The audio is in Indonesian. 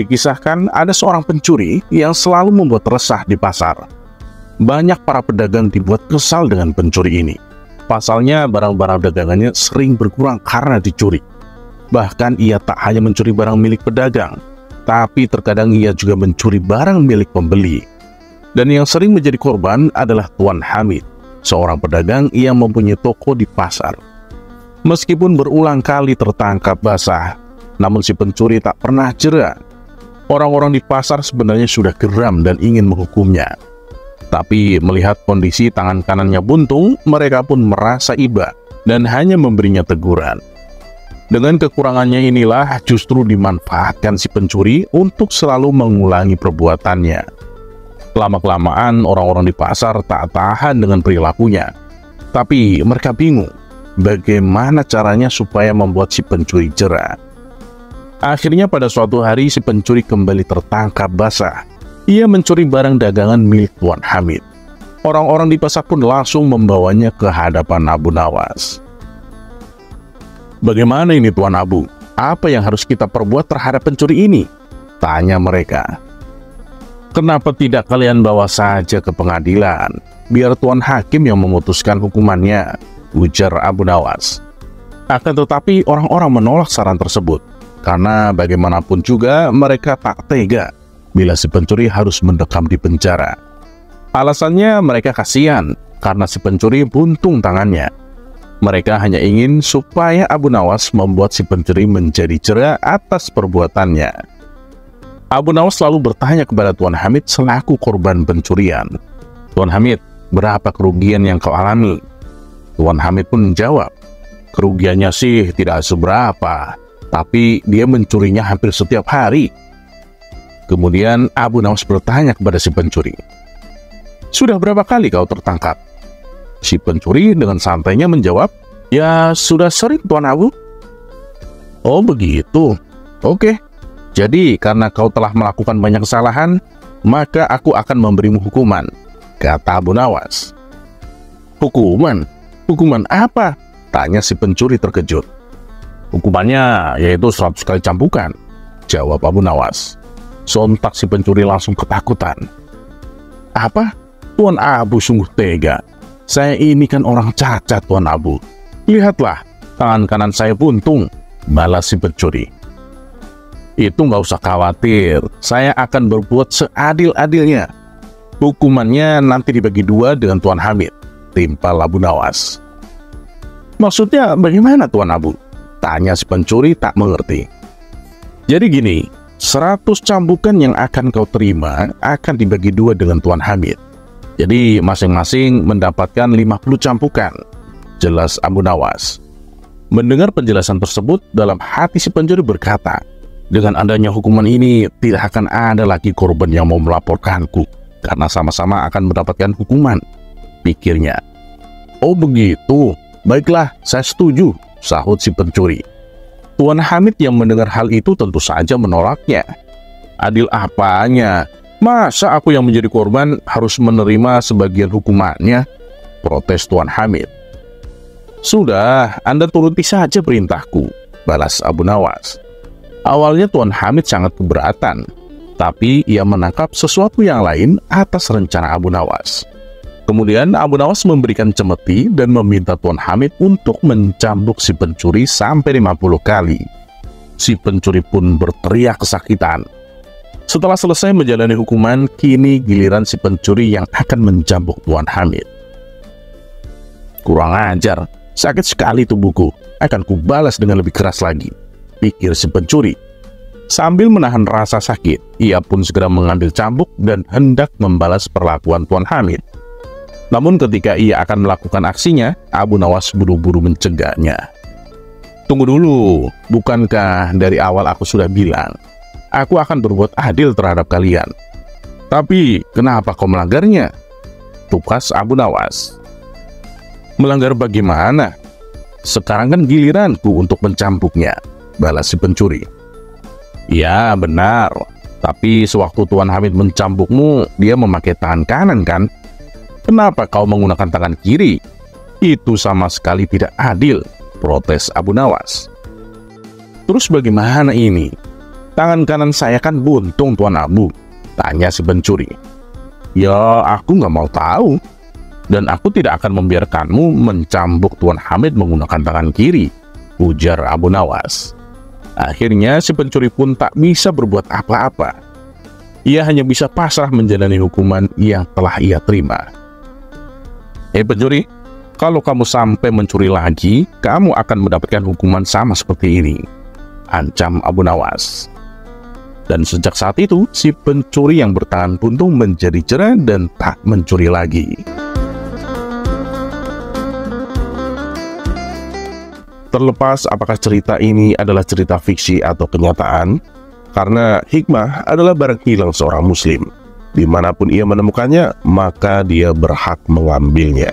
Dikisahkan ada seorang pencuri yang selalu membuat resah di pasar. Banyak para pedagang dibuat kesal dengan pencuri ini. Pasalnya barang-barang dagangannya sering berkurang karena dicuri. Bahkan ia tak hanya mencuri barang milik pedagang, tapi terkadang ia juga mencuri barang milik pembeli. Dan yang sering menjadi korban adalah Tuan Hamid, seorang pedagang yang mempunyai toko di pasar. Meskipun berulang kali tertangkap basah, namun si pencuri tak pernah jera. Orang-orang di pasar sebenarnya sudah geram dan ingin menghukumnya. Tapi melihat kondisi tangan kanannya buntung, mereka pun merasa iba dan hanya memberinya teguran. Dengan kekurangannya inilah justru dimanfaatkan si pencuri untuk selalu mengulangi perbuatannya. Lama-kelamaan orang-orang di pasar tak tahan dengan perilakunya. Tapi mereka bingung bagaimana caranya supaya membuat si pencuri jera. Akhirnya pada suatu hari si pencuri kembali tertangkap basah. Ia mencuri barang dagangan milik Tuan Hamid. Orang-orang di pasar pun langsung membawanya ke hadapan Abu Nawas. "Bagaimana ini Tuan Abu? Apa yang harus kita perbuat terhadap pencuri ini?" tanya mereka. "Kenapa tidak kalian bawa saja ke pengadilan? Biar Tuan Hakim yang memutuskan hukumannya," ujar Abu Nawas. Akan tetapi orang-orang menolak saran tersebut, karena bagaimanapun juga mereka tak tega bila si pencuri harus mendekam di penjara. Alasannya mereka kasihan, karena si pencuri buntung tangannya. Mereka hanya ingin supaya Abu Nawas membuat si pencuri menjadi jera atas perbuatannya. Abu Nawas selalu bertanya kepada Tuan Hamid selaku korban pencurian. "Tuan Hamid, berapa kerugian yang kau alami?" Tuan Hamid pun menjawab, "Kerugiannya sih tidak seberapa, tapi dia mencurinya hampir setiap hari." Kemudian Abu Nawas bertanya kepada si pencuri, "Sudah berapa kali kau tertangkap?" Si pencuri dengan santainya menjawab, "Ya sudah sering Tuan Abu." "Oh begitu, oke. Jadi karena kau telah melakukan banyak kesalahan, maka aku akan memberimu hukuman," kata Abu Nawas. "Hukuman? Hukuman apa?" tanya si pencuri terkejut. "Hukumannya yaitu 100 kali cambukan," jawab Abu Nawas. Sontak si pencuri langsung ketakutan. "Apa? Tuan Abu sungguh tega. Saya ini kan orang cacat Tuan Abu. Lihatlah, tangan kanan saya buntung," balas si pencuri. "Itu nggak usah khawatir, saya akan berbuat seadil-adilnya. Hukumannya nanti dibagi 2 dengan Tuan Hamid," timpal Abu Nawas. "Maksudnya bagaimana Tuan Abu?" tanya si pencuri tak mengerti. "Jadi gini, 100 cambukan yang akan kau terima akan dibagi 2 dengan Tuan Hamid. Jadi masing-masing mendapatkan 50 cambukan," jelas Abu Nawas. Mendengar penjelasan tersebut, dalam hati si pencuri berkata, "Dengan adanya hukuman ini, tidak akan ada lagi korban yang mau melaporkanku, karena sama-sama akan mendapatkan hukuman," pikirnya. "Oh begitu, baiklah, saya setuju," sahut si pencuri. Tuan Hamid yang mendengar hal itu tentu saja menolaknya. "Adil apanya? Masa aku yang menjadi korban harus menerima sebagian hukumannya?" protes Tuan Hamid. "Sudah, Anda turuti saja perintahku," balas Abu Nawas. Awalnya Tuan Hamid sangat keberatan, tapi ia menangkap sesuatu yang lain atas rencana Abu Nawas. Kemudian Abu Nawas memberikan cemeti dan meminta Tuan Hamid untuk mencambuk si pencuri sampai 50 kali. Si pencuri pun berteriak kesakitan. Setelah selesai menjalani hukuman, kini giliran si pencuri yang akan mencambuk Tuan Hamid. "Kurang ajar, sakit sekali tubuhku, akan kubalas dengan lebih keras lagi," pikir si pencuri. Sambil menahan rasa sakit, ia pun segera mengambil cambuk dan hendak membalas perlakuan Tuan Hamid. Namun ketika ia akan melakukan aksinya, Abu Nawas buru-buru mencegahnya. "Tunggu dulu, bukankah dari awal aku sudah bilang, aku akan berbuat adil terhadap kalian? Tapi kenapa kau melanggarnya?" tukas Abu Nawas. "Melanggar bagaimana? Sekarang kan giliranku untuk mencambuknya," balas si pencuri. "Ya benar, tapi sewaktu Tuan Hamid mencambukmu, dia memakai tangan kanan kan? Kenapa kau menggunakan tangan kiri? Itu sama sekali tidak adil," protes Abu Nawas. "Terus bagaimana ini? Tangan kanan saya kan buntung, Tuan Abu, tanya si pencuri. Ya, aku nggak mau tahu. Dan aku tidak akan membiarkanmu mencambuk Tuan Hamid menggunakan tangan kiri, ujar Abu Nawas. Akhirnya si pencuri pun tak bisa berbuat apa-apa. Ia hanya bisa pasrah menjalani hukuman yang telah ia terima. Pencuri, kalau kamu sampai mencuri lagi, kamu akan mendapatkan hukuman sama seperti ini, ancam Abu Nawas. Dan sejak saat itu, si pencuri yang bertangan buntung menjadi jerah dan tak mencuri lagi. Terlepas apakah cerita ini adalah cerita fiksi atau kenyataan, karena hikmah adalah barang hilang seorang muslim. Dimanapun ia menemukannya, maka dia berhak mengambilnya.